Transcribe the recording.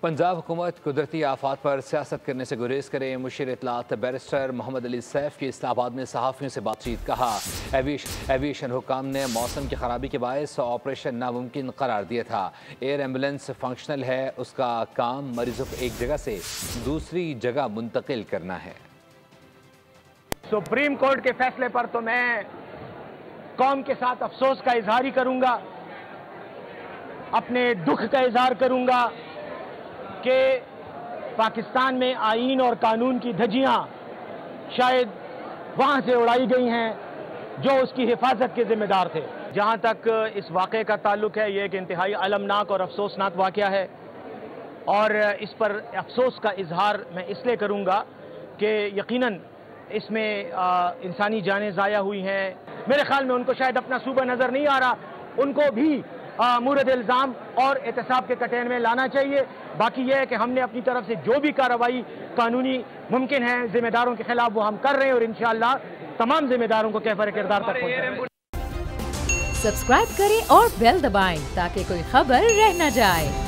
पंजाब हुकूमत कुदरती आफात पर सियासत करने से गुरेज करे। मुशीर इत्तलात बैरिस्टर मोहम्मद अली सैफ की इस्लामाबाद में सहाफ़ियों से बातचीत। कहा एविएशन हुकाम ने मौसम की खराबी के बायस ऑपरेशन नामुमकिन करार दिया था। एयर एम्बुलेंस फंक्शनल है, उसका काम मरीजों को एक जगह से दूसरी जगह मुंतकिल करना है। सुप्रीम कोर्ट के फैसले पर तो मैं कौम के साथ अफसोस का इजहार ही करूंगा, अपने दुख का इजहार करूंगा कि पाकिस्तान में आईन और कानून की धज्जियां शायद वहां से उड़ाई गई हैं जो उसकी हिफाजत के जिम्मेदार थे। जहां तक इस वाक़े का ताल्लुक है, ये एक इंतहाई अलमनाक और अफसोसनाक वाक़या है और इस पर अफसोस का इजहार मैं इसलिए करूंगा कि यकीनन इसमें इंसानी जानें ज़ाया हुई हैं। मेरे ख्याल में उनको शायद अपना सूबा नज़र नहीं आ रहा, उनको भी मुरद इल्ज़ाम और एहतसाब के कटेन में लाना चाहिए। बाकी यह है कि हमने अपनी तरफ से जो भी कार्रवाई कानूनी मुमकिन है जिम्मेदारों के खिलाफ वो हम कर रहे हैं और इंशाअल्लाह तमाम जिम्मेदारों को कैफर किरदार तक पहुंचाएंगे। सब्सक्राइब करें और बेल दबाएं ताकि कोई खबर रह न जाए।